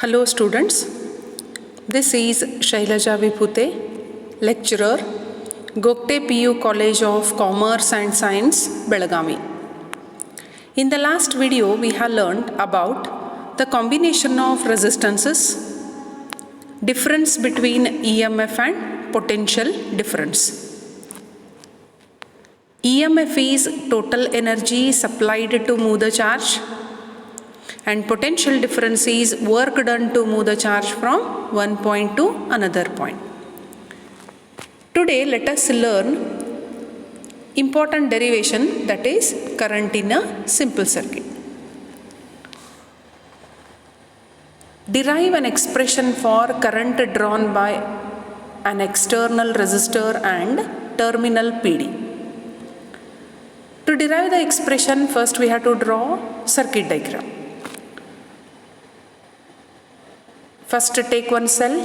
Hello students, this is Shailaja Vibhute, lecturer, Gokte PU College of Commerce and Science, Belagavi. In the last video, we have learned about the combination of resistances, difference between EMF and potential difference. EMF is total energy supplied to move the charge, and potential difference is work done to move the charge from one point to another point. Today let us learn important derivation, that is current in a simple circuit. Derive an expression for current drawn by an external resistor and terminal PD. To derive the expression, first we have to draw circuit diagram. First take one cell,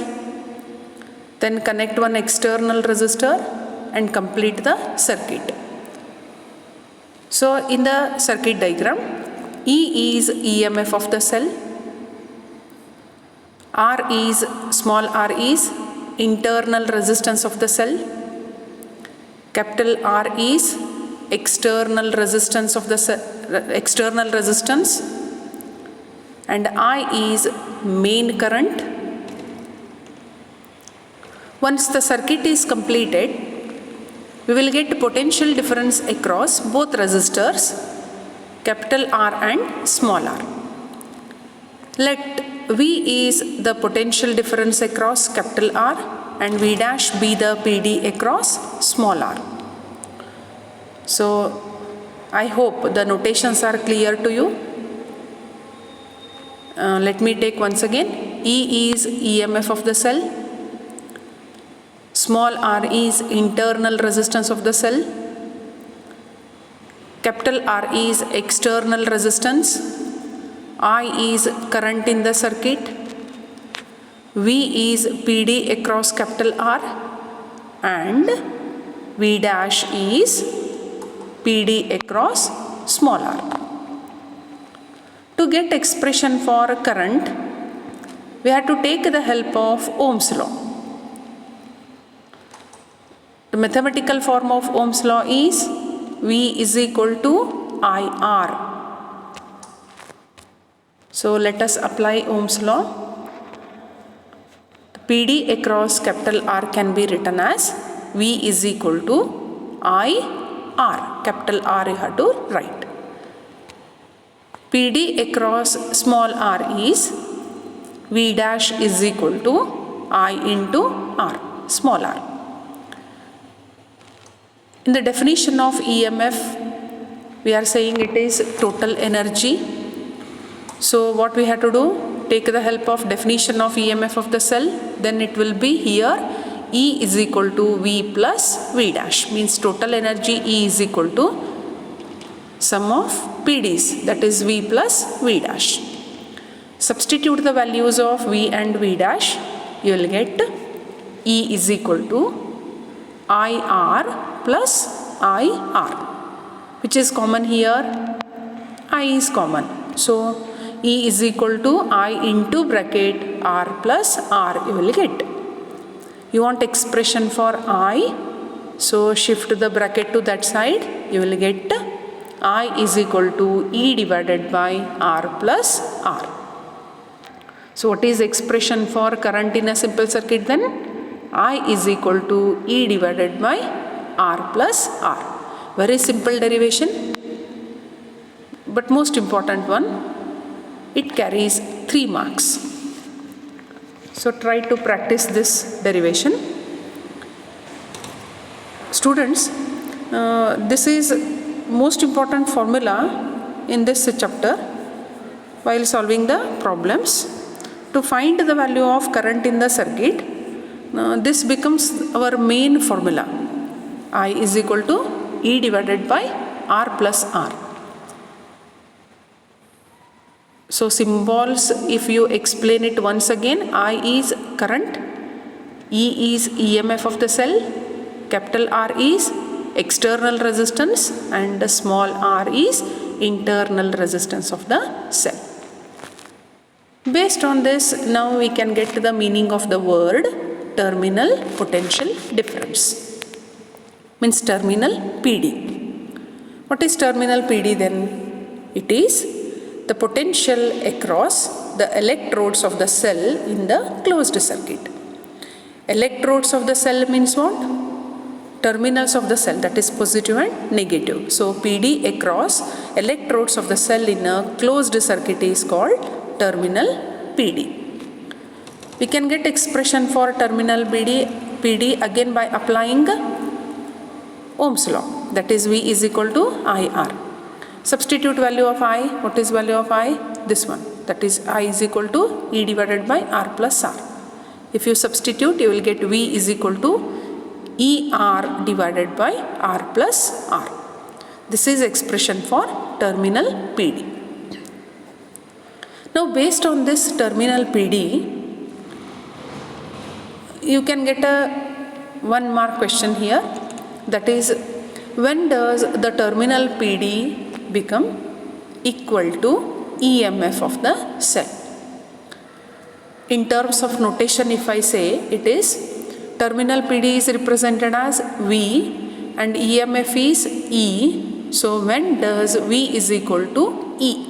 then connect one external resistor and complete the circuit. So in the circuit diagram, E is EMF of the cell, small r is internal resistance of the cell, capital R is external resistance of the and I is main current. Once the circuit is completed, we will get potential difference across both resistors, capital R and small r. Let V is the potential difference across capital R and V dash be the PD across small r. So I hope the notations are clear to you. Let me take once again. E is EMF of the cell, small r is internal resistance of the cell, capital R is external resistance, I is current in the circuit, V is PD across capital R and V dash is PD across small r. To get expression for current, we have to take the help of Ohm's law. The mathematical form of Ohm's law is V is equal to IR. So let us apply Ohm's law. PD across capital R can be written as V is equal to IR. Capital R you have to write. PD across small r is V dash is equal to I into R, small r. In the definition of EMF, we are saying it is total energy. So what we have to do? Take the help of definition of EMF of the cell, then it will be here E is equal to V plus V dash, means total energy E is equal to sum of PDs, that is V plus V dash. Substitute the values of V and V dash, you will get E is equal to IR plus IR, which is common here, I is common. So E is equal to I into bracket R plus R you will get. You want expression for I, so shift the bracket to that side, you will get I is equal to E divided by R plus R. So what is expression for current in a simple circuit then? I is equal to E divided by R plus R. Very simple derivation, but most important one, it carries 3 marks. So try to practice this derivation. Students, this is most important formula in this chapter while solving the problems. To find the value of current in the circuit, this becomes our main formula. I is equal to E divided by R plus R. So symbols, if you explain it once again, I is current, E is EMF of the cell, capital R is external resistance and small r is internal resistance of the cell. Based on this, now we can get to the meaning of the word terminal potential difference. Means terminal PD. What is terminal PD then? It is the potential across the electrodes of the cell in the closed circuit. Electrodes of the cell means what? Terminals of the cell, that is positive and negative. So PD across electrodes of the cell in a closed circuit is called terminal PD. We can get expression for terminal PD again by applying Ohm's law, that is V is equal to IR. Substitute value of I. What is value of I? This one, that is I is equal to E divided by R plus R. If you substitute, you will get V is equal to ER divided by R plus R. This is expression for terminal PD. Now based on this terminal PD, you can get a 1 mark question here, that is, when does the terminal PD become equal to EMF of the cell? In terms of notation, if I say, it is terminal PD is represented as V and EMF is E. So when does V is equal to E?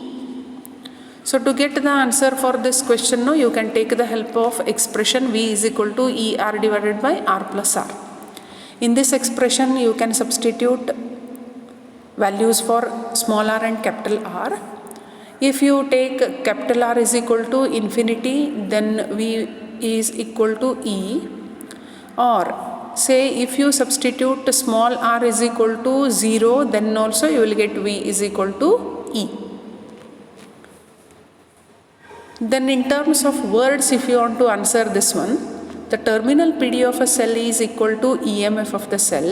So to get the answer for this question, you can take the help of expression V is equal to ER divided by R plus R. In this expression, you can substitute values for small r and capital R. If you take capital R is equal to infinity, then V is equal to E. Or say if you substitute small r is equal to 0, then also you will get V is equal to E. Then in terms of words, if you want to answer this one, the terminal PD of a cell is equal to EMF of the cell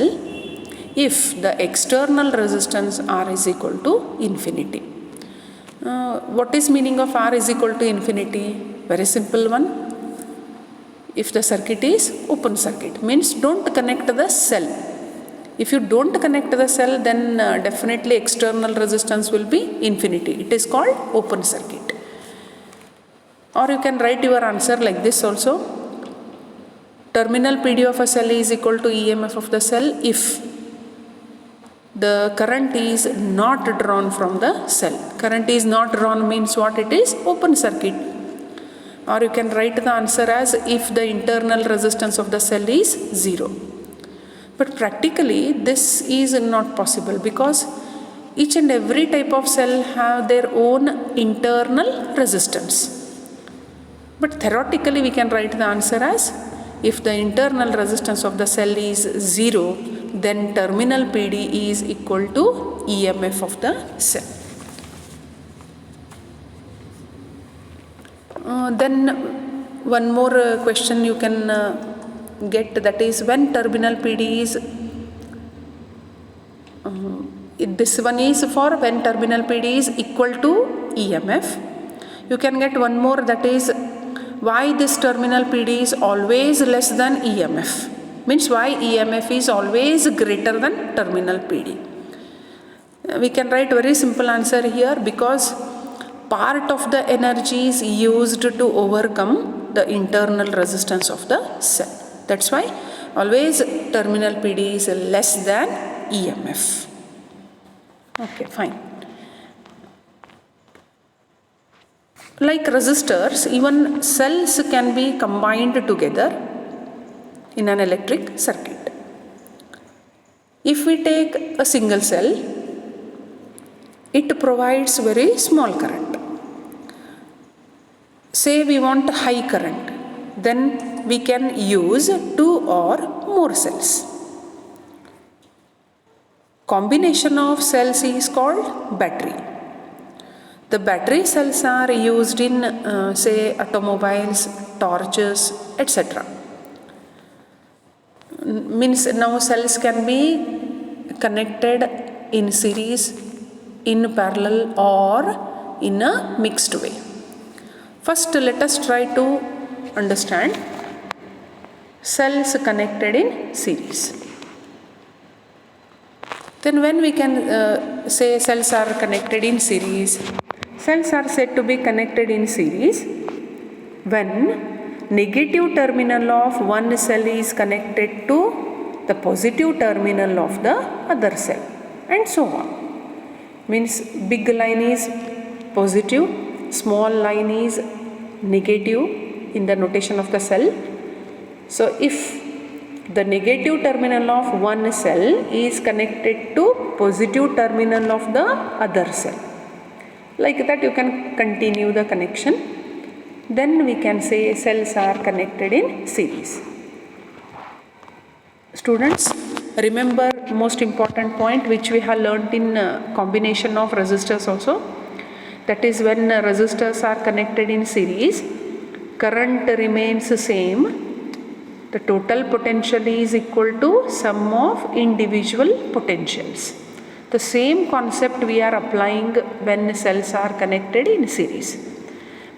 if the external resistance R is equal to infinity. What is meaning of R is equal to infinity? Very simple one. If the circuit is open circuit, means don't connect the cell. If you don't connect the cell, then definitely external resistance will be infinity. It is called open circuit. Or you can write your answer like this also. Terminal PD of a cell is equal to EMF of the cell if the current is not drawn from the cell. Current is not drawn means what? It is open circuit. Or you can write the answer as if the internal resistance of the cell is 0. But practically this is not possible because each and every type of cell have their own internal resistance. But theoretically we can write the answer as if the internal resistance of the cell is 0, then terminal PD is equal to EMF of the cell. Then one more question you can get, that is when terminal PD is, this one is for when terminal PD is equal to EMF. You can get one more, that is why this terminal PD is always less than EMF. Means why EMF is always greater than terminal PD. We can write very simple answer here, because part of the energy is used to overcome the internal resistance of the cell. That's why always terminal PD is less than EMF. Okay, fine. Like resistors, even cells can be combined together in an electric circuit. If we take a single cell, it provides very small current. Say we want high current, then we can use 2 or more cells. Combination of cells is called battery. The battery cells are used in say automobiles, torches, etc. Means now cells can be connected in series, in parallel, or in a mixed way. First let us try to understand cells connected in series. Then when we can say cells are connected in series, cells are said to be connected in series when negative terminal of one cell is connected to the positive terminal of the other cell, and so on. Means big line is positive, small line is negative in the notation of the cell. So if the negative terminal of one cell is connected to positive terminal of the other cell, like that you can continue the connection. Then we can say cells are connected in series. Students, remember most important point which we have learnt in combination of resistors also. That is, when resistors are connected in series, current remains same. The total potential is equal to sum of individual potentials. The same concept we are applying when cells are connected in series.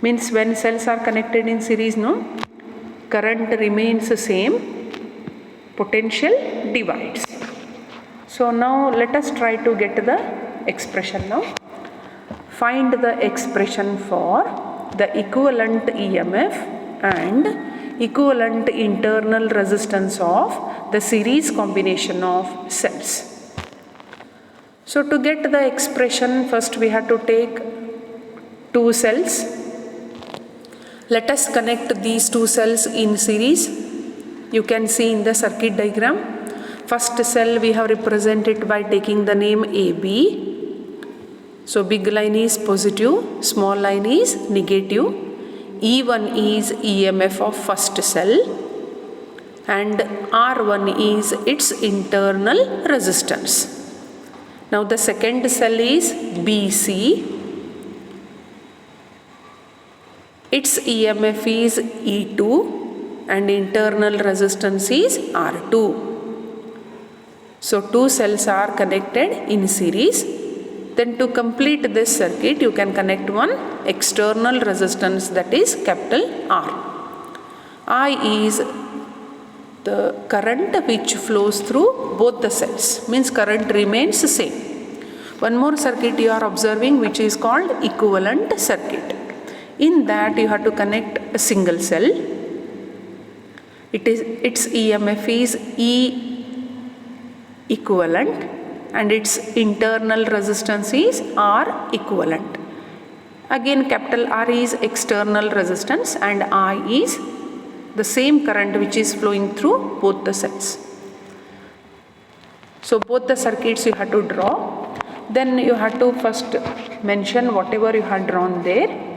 Means when cells are connected in series, no, current remains the same, potential divides. So now let us try to get the expression now. Find the expression for the equivalent EMF and equivalent internal resistance of the series combination of cells. So to get the expression, first we have to take two cells. Let us connect these two cells in series. You can see in the circuit diagram. First cell we have represented by taking the name AB. So big line is positive, small line is negative. E1 is EMF of first cell and R1 is its internal resistance. Now the second cell is BC. Its EMF is E2 and internal resistance is R2. So two cells are connected in series. Then to complete this circuit, you can connect one external resistance, that is capital R. I is the current which flows through both the cells, means current remains the same. One more circuit you are observing which is called equivalent circuit. In that you have to connect a single cell. Its EMF is E equivalent and its internal resistance is R equivalent. Again capital R is external resistance and I is the same current which is flowing through both the cells. So both the circuits you have to draw. Then you have to first mention whatever you have drawn there.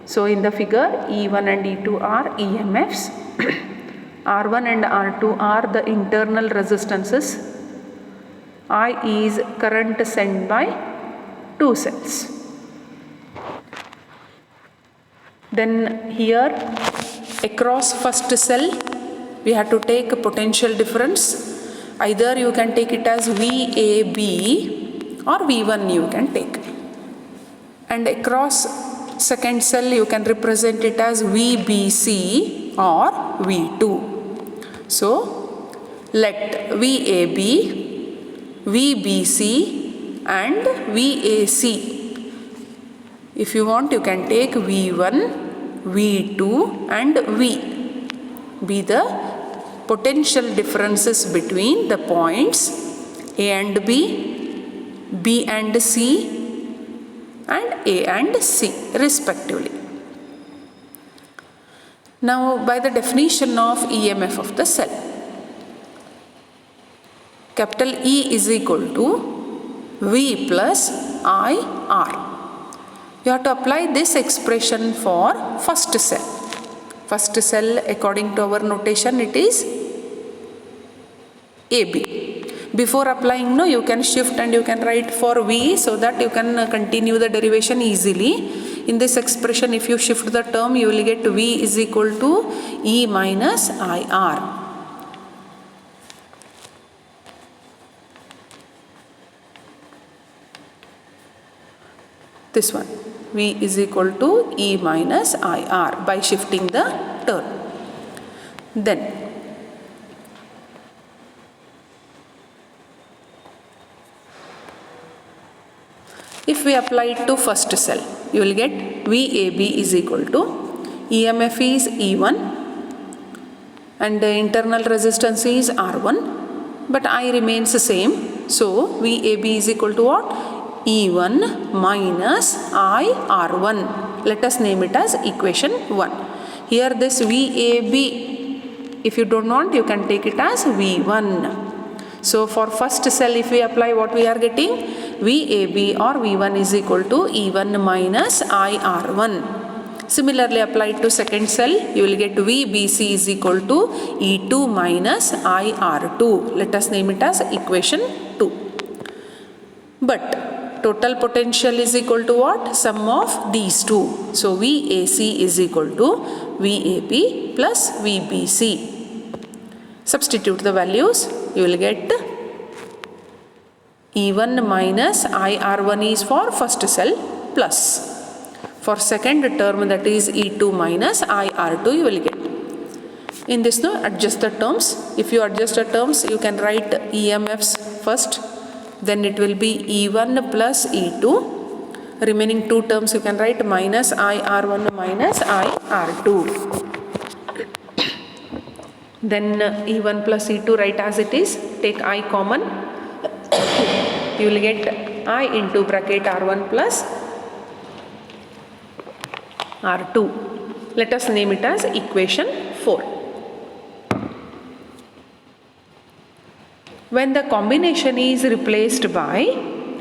So in the figure, E1 and E2 are EMFs. R1 and R2 are the internal resistances. I is current sent by two cells. Then here across first cell we have to take a potential difference. Either you can take it as VAB or V1 you can take. And across second cell you can represent it as VBC or V2. So let VAB, VBC and VAC. If you want, you can take V1, V2 and V be the potential differences between the points A and B, B and C and A and C respectively. Now by the definition of EMF of the cell, capital E is equal to V plus IR. You have to apply this expression for first cell. First cell, according to our notation, it is AB. Before applying, no, you can shift and you can write for V so that you can continue the derivation easily. In this expression, if you shift the term, you will get V is equal to E minus IR. This one, V is equal to E minus IR by shifting the term. Then if we apply it to first cell, you will get VAB is equal to EMF is E1 and the internal resistance is R1, but I remains the same. So VAB is equal to what? E1 minus IR1. Let us name it as equation 1. Here this VAB, if you don't want, you can take it as V1. So for first cell, if we apply, what we are getting? VAB or V1 is equal to E1 minus IR1. Similarly applied to second cell, you will get VBC is equal to E2 minus IR2. Let us name it as equation 2. But total potential is equal to what? Sum of these two. So VAC is equal to VAB plus VBC. Substitute the values, you will get E1 minus IR1 is for first cell plus. For second term, that is E2 minus IR2, you will get. In this, no, adjust the terms. If you adjust the terms, you can write EMFs first. Then it will be E1 plus E2. Remaining two terms, you can write minus IR1 minus IR2. Then E1 plus E2, write as it is. Take I common. You will get I into bracket R1 plus R2. Let us name it as equation 4. When the combination is replaced by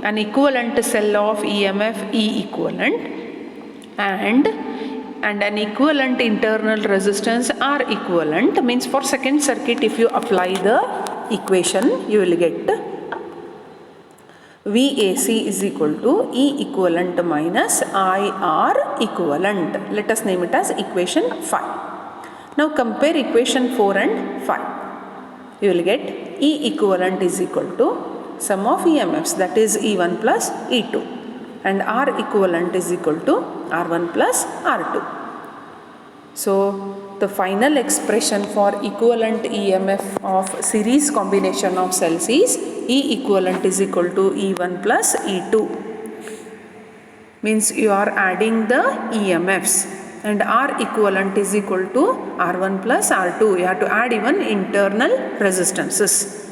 an equivalent cell of EMF E equivalent and an equivalent internal resistance R equivalent, means for second circuit, if you apply the equation, you will get VAC is equal to E equivalent minus IR equivalent. Let us name it as equation 5. Now compare equation 4 and 5. You will get E equivalent is equal to sum of EMFs, that is E1 plus E2, and R equivalent is equal to R1 plus R2. So the final expression for equivalent EMF of series combination of cells is E equivalent is equal to E1 plus E2. Means you are adding the EMFs, and R equivalent is equal to R1 plus R2. You have to add even internal resistances.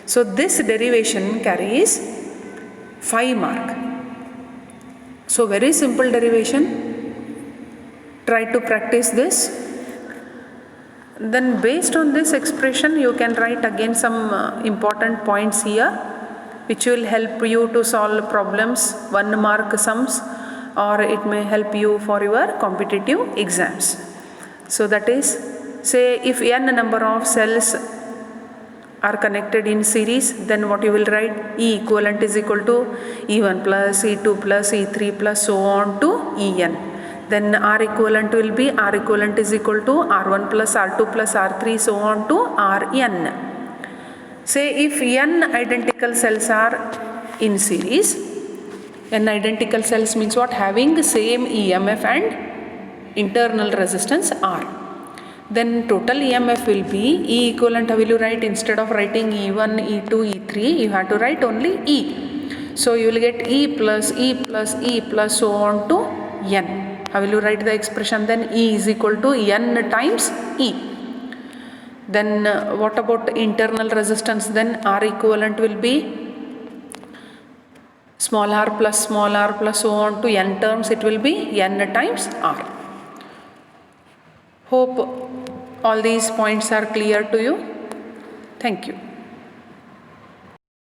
So this derivation carries 5 mark. So very simple derivation. Try to practice this. Then based on this expression, you can write again some important points here, which will help you to solve problems, 1 mark sums, or it may help you for your competitive exams. So that is, say if n number of cells are connected in series, then what you will write? E equivalent is equal to E1 plus E2 plus E3 plus so on to En. Then R equivalent will be R equivalent is equal to R1 plus R2 plus R3 so on to Rn. Say if n identical cells are in series, n identical cells means what? Having the same EMF and internal resistance R. Then total EMF will be E equivalent. How will you write? Instead of writing E1, E2, E3, you have to write only E. So you will get E plus E plus E plus so on to N. How will you write the expression then? E is equal to N times E. Then what about internal resistance? Then R equivalent will be small r plus so on to N terms. It will be N times R. Hope all these points are clear to you. Thank you.